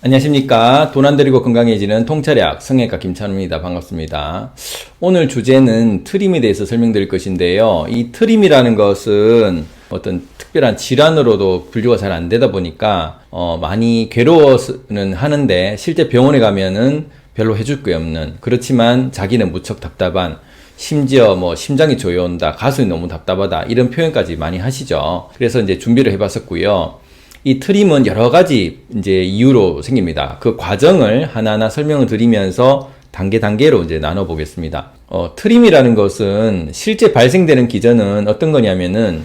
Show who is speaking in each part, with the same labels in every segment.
Speaker 1: 안녕하십니까. 돈 안 들이고 건강해지는 통찰약 성형외과 김찬우입니다. 반갑습니다. 오늘 주제는 트림에 대해서 설명드릴 것인데요. 이 트림이라는 것은 어떤 특별한 질환으로도 분류가 잘 안 되다 보니까 많이 괴로워는 하는데 실제 병원에 가면은 별로 해줄 게 없는, 그렇지만 자기는 무척 답답한, 심지어 심장이 조여온다, 가슴이 너무 답답하다, 이런 표현까지 많이 하시죠. 그래서 이제 준비를 해봤었고요. 이 트림은 여러 가지 이제 이유로 생깁니다. 그 과정을 하나하나 설명을 드리면서 단계로 이제 나눠보겠습니다. 트림이라는 것은 실제 발생되는 기전은 어떤 거냐면은,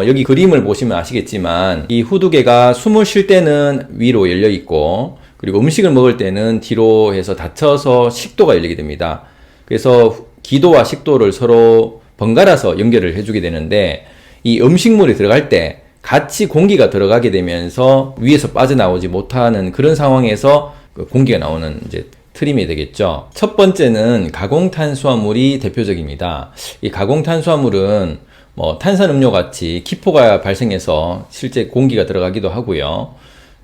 Speaker 1: 여기 그림을 보시면 아시겠지만, 이 후두개가 숨을 쉴 때는 위로 열려 있고, 그리고 음식을 먹을 때는 뒤로 해서 닫혀서 식도가 열리게 됩니다. 그래서 기도와 식도를 서로 번갈아서 연결을 해주게 되는데, 이 음식물이 들어갈 때 같이 공기가 들어가게 되면서 위에서 빠져나오지 못하는 그런 상황에서 공기가 나오는 이제 트림이 되겠죠. 첫 번째는 가공탄수화물이 대표적입니다. 이 가공탄수화물은 탄산음료 같이 기포가 발생해서 실제 공기가 들어가기도 하고요.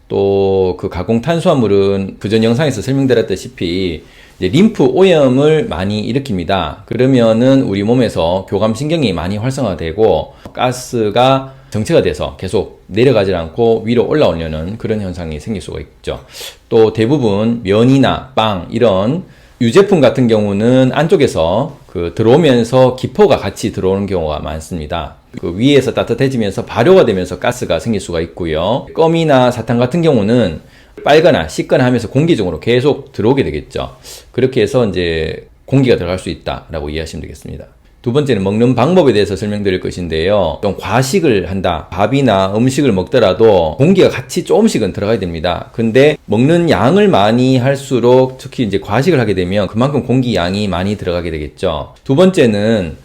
Speaker 1: 또 그 가공탄수화물은 그전 영상에서 설명드렸다시피 림프 오염을 많이 일으킵니다. 그러면은 우리 몸에서 교감신경이 많이 활성화되고 가스가 정체가 돼서 계속 내려가지 않고 위로 올라오려는 그런 현상이 생길 수가 있죠. 또 대부분 면이나 빵 이런 유제품 같은 경우는 안쪽에서 들어오면서 기포가 같이 들어오는 경우가 많습니다. 위에서 따뜻해지면서 발효가 되면서 가스가 생길 수가 있고요. 껌이나 사탕 같은 경우는 빨거나 씻거나 하면서 공기중으로 계속 들어오게 되겠죠. 그렇게 해서 이제 공기가 들어갈 수 있다라고 이해하시면 되겠습니다. 두 번째는 먹는 방법에 대해서 설명드릴 것인데요. 좀 과식을 한다. 밥이나 음식을 먹더라도 공기가 같이 조금씩은 들어가야 됩니다. 근데 먹는 양을 많이 할수록 특히 이제 과식을 하게 되면 그만큼 공기 양이 많이 들어가게 되겠죠. 두 번째는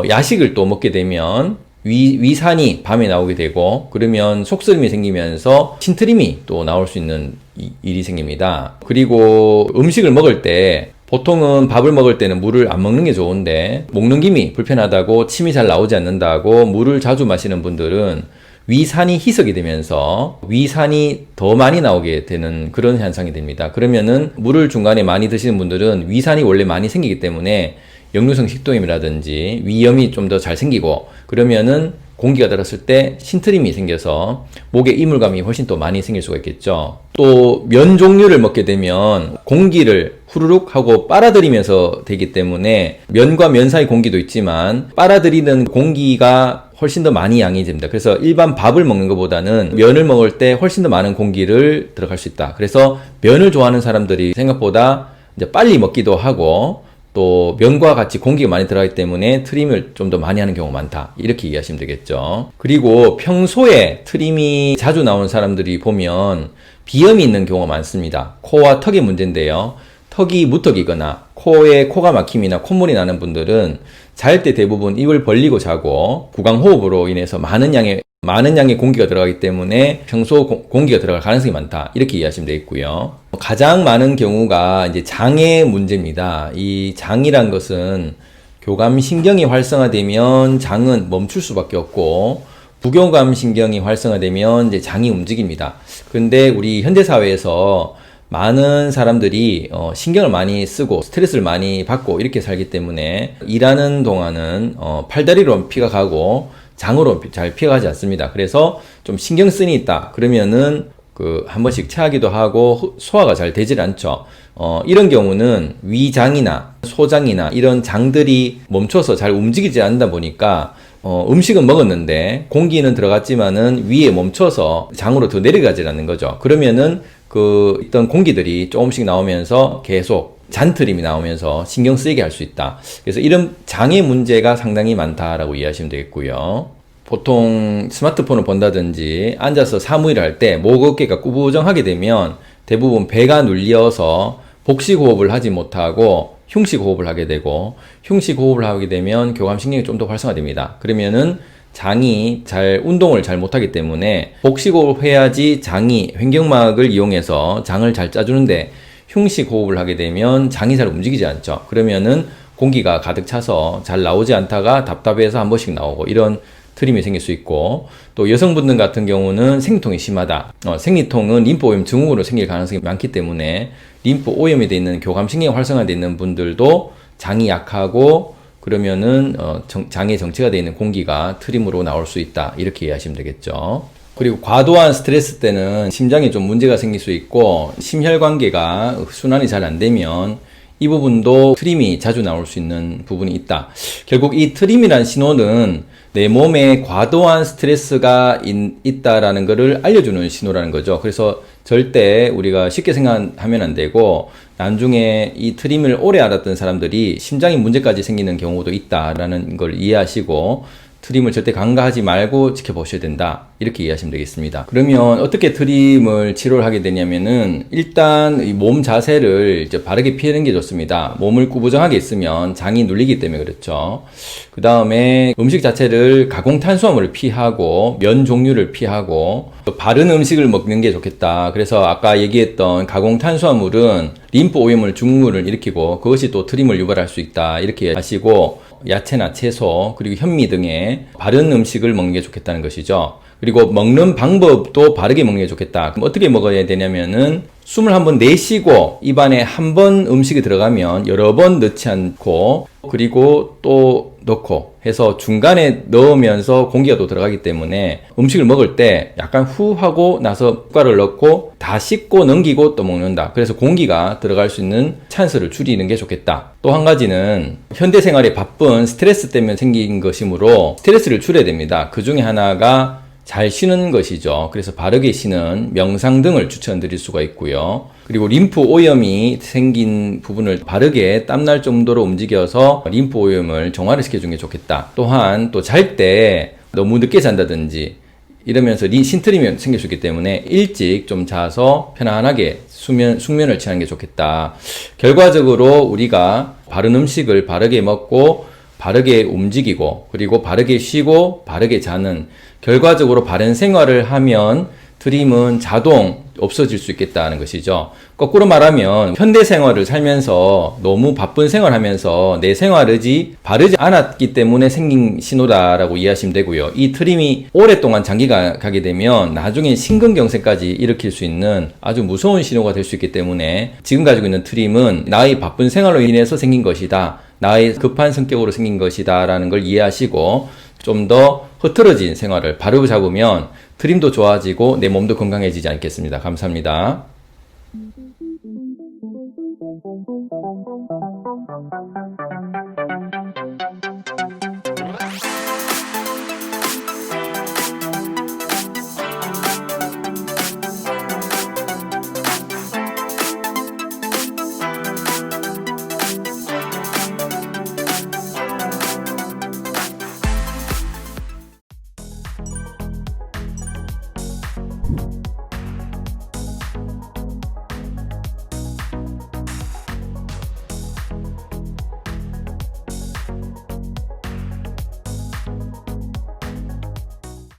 Speaker 1: 야식을 또 먹게 되면 위산이 밤에 나오게 되고, 그러면 속쓰림이 생기면서 신트림이 또 나올 수 있는 일이 생깁니다. 그리고 음식을 먹을 때 보통은 밥을 먹을 때는 물을 안 먹는 게 좋은데, 먹는 김이 불편하다고 침이 잘 나오지 않는다고 물을 자주 마시는 분들은 위산이 희석이 되면서 위산이 더 많이 나오게 되는 그런 현상이 됩니다. 그러면은 물을 중간에 많이 드시는 분들은 위산이 원래 많이 생기기 때문에 역류성 식도염이라든지 위염이 좀 더 잘 생기고, 그러면은 공기가 들었을 때 신트림이 생겨서 목에 이물감이 훨씬 또 많이 생길 수가 있겠죠. 또 면 종류를 먹게 되면 공기를 후루룩 하고 빨아들이면서 되기 때문에 면과 면 사이 공기도 있지만 빨아들이는 공기가 훨씬 더 많이 양이 됩니다. 그래서 일반 밥을 먹는 것보다는 면을 먹을 때 훨씬 더 많은 공기를 들어갈 수 있다. 그래서 면을 좋아하는 사람들이 생각보다 이제 빨리 먹기도 하고, 또 면과 같이 공기가 많이 들어가기 때문에 트림을 좀 더 많이 하는 경우가 많다, 이렇게 이해하시면 되겠죠. 그리고 평소에 트림이 자주 나오는 사람들이 보면 비염이 있는 경우가 많습니다. 코와 턱의 문제인데요. 턱이 무턱이거나 코가 막힘이나 콧물이 나는 분들은 잘 때 대부분 입을 벌리고 자고 구강호흡으로 인해서 많은 양의 공기가 들어가기 때문에 평소 공기가 들어갈 가능성이 많다, 이렇게 이해하시면 되겠고요. 가장 많은 경우가 이제 장의 문제입니다. 이 장이란 것은 교감신경이 활성화되면 장은 멈출 수밖에 없고, 부교감신경이 활성화되면 이제 장이 움직입니다. 근데 우리 현대사회에서 많은 사람들이 신경을 많이 쓰고 스트레스를 많이 받고 이렇게 살기 때문에 일하는 동안은 팔다리로 피가 가고 장으로 잘 피해가지 않습니다. 그래서 좀 신경 쓰니 있다 그러면은 한 번씩 체하기도 하고 소화가 잘 되질 않죠. 이런 경우는 위장이나 소장이나 이런 장들이 멈춰서 잘 움직이지 않다 보니까 음식은 먹었는데 공기는 들어갔지만은 위에 멈춰서 장으로 더 내려가지 않는 거죠. 그러면은 있던 공기들이 조금씩 나오면서 계속 잔트림이 나오면서 신경 쓰이게 할 수 있다. 그래서 이런 장의 문제가 상당히 많다라고 이해하시면 되겠고요. 보통 스마트폰을 본다든지 앉아서 사무일을 할 때 목 어깨가 구부정하게 되면 대부분 배가 눌려서 복식호흡을 하지 못하고 흉식호흡을 하게 되고, 흉식호흡을 하게 되면 교감신경이 좀 더 활성화됩니다. 그러면은 장이 운동을 잘 못하기 때문에 복식호흡을 해야지 장이 횡격막을 이용해서 장을 잘 짜주는데, 흉식호흡을 하게 되면 장이 잘 움직이지 않죠. 그러면은 공기가 가득 차서 잘 나오지 않다가 답답해서 한 번씩 나오고, 이런 트림이 생길 수 있고, 또 여성분들 같은 경우는 생리통이 심하다. 생리통은 림프 오염 증후군으로 생길 가능성이 많기 때문에 림프 오염이 돼 있는 교감신경이 활성화되어 있는 분들도 장이 약하고 그러면은 장에 정체가 되어 있는 공기가 트림으로 나올 수 있다. 이렇게 이해하시면 되겠죠. 그리고 과도한 스트레스 때는 심장에 좀 문제가 생길 수 있고 심혈관계가 순환이 잘 안 되면 이 부분도 트림이 자주 나올 수 있는 부분이 있다. 결국 이 트림이란 신호는 내 몸에 과도한 스트레스가 있다라는 것을 알려주는 신호라는 거죠. 그래서 절대 우리가 쉽게 생각하면 안 되고 나중에 이 트림을 오래 앓았던 사람들이 심장에 문제까지 생기는 경우도 있다라는 걸 이해하시고 트림을 절대 간과하지 말고 지켜보셔야 된다. 이렇게 이해하시면 되겠습니다. 그러면 어떻게 트림을 치료를 하게 되냐면은 일단 이 몸 자세를 이제 바르게 피하는 게 좋습니다. 몸을 구부정하게 있으면 장이 눌리기 때문에 그렇죠. 그 다음에 음식 자체를 가공 탄수화물을 피하고 면 종류를 피하고 또 바른 음식을 먹는 게 좋겠다. 그래서 아까 얘기했던 가공 탄수화물은 림프 오염을 증후군을 일으키고 그것이 또 트림을 유발할 수 있다. 이렇게 하시고 야채나 채소 그리고 현미 등의 바른 음식을 먹는 게 좋겠다는 것이죠. 그리고 먹는 방법도 바르게 먹는 게 좋겠다. 그럼 어떻게 먹어야 되냐면은 숨을 한번 내쉬고 입안에 한 번 음식이 들어가면 여러 번 넣지 않고 그리고 또 넣고 해서 중간에 넣으면서 공기가 또 들어가기 때문에 음식을 먹을 때 약간 후 하고 나서 숟가락을 넣고 다 씻고 넘기고 또 먹는다. 그래서 공기가 들어갈 수 있는 찬스를 줄이는 게 좋겠다. 또 한 가지는 현대생활이 바쁜 스트레스 때문에 생긴 것이므로 스트레스를 줄여야 됩니다. 그 중에 하나가 잘 쉬는 것이죠. 그래서 바르게 쉬는 명상 등을 추천드릴 수가 있고요. 그리고 림프 오염이 생긴 부분을 바르게 땀날 정도로 움직여서 림프 오염을 정화를 시켜주는 게 좋겠다. 또한 또 잘 때 너무 늦게 잔다든지 이러면서 신트림이 생길 수 있기 때문에 일찍 좀 자서 편안하게 숙면을 취하는 게 좋겠다. 결과적으로 우리가 바른 음식을 바르게 먹고 바르게 움직이고 그리고 바르게 쉬고 바르게 자는 결과적으로 바른 생활을 하면 트림은 자동 없어질 수 있겠다는 것이죠. 거꾸로 말하면 현대 생활을 살면서 너무 바쁜 생활하면서 내 생활이 바르지 않았기 때문에 생긴 신호다라고 이해하시면 되고요. 이 트림이 오랫동안 장기가 가게 되면 나중에 심근경색까지 일으킬 수 있는 아주 무서운 신호가 될 수 있기 때문에 지금 가지고 있는 트림은 나의 바쁜 생활로 인해서 생긴 것이다. 나의 급한 성격으로 생긴 것이다 라는 걸 이해하시고 좀 더 흐트러진 생활을 바르고 잡으면 트림도 좋아지고 내 몸도 건강해지지 않겠습니다. 감사합니다.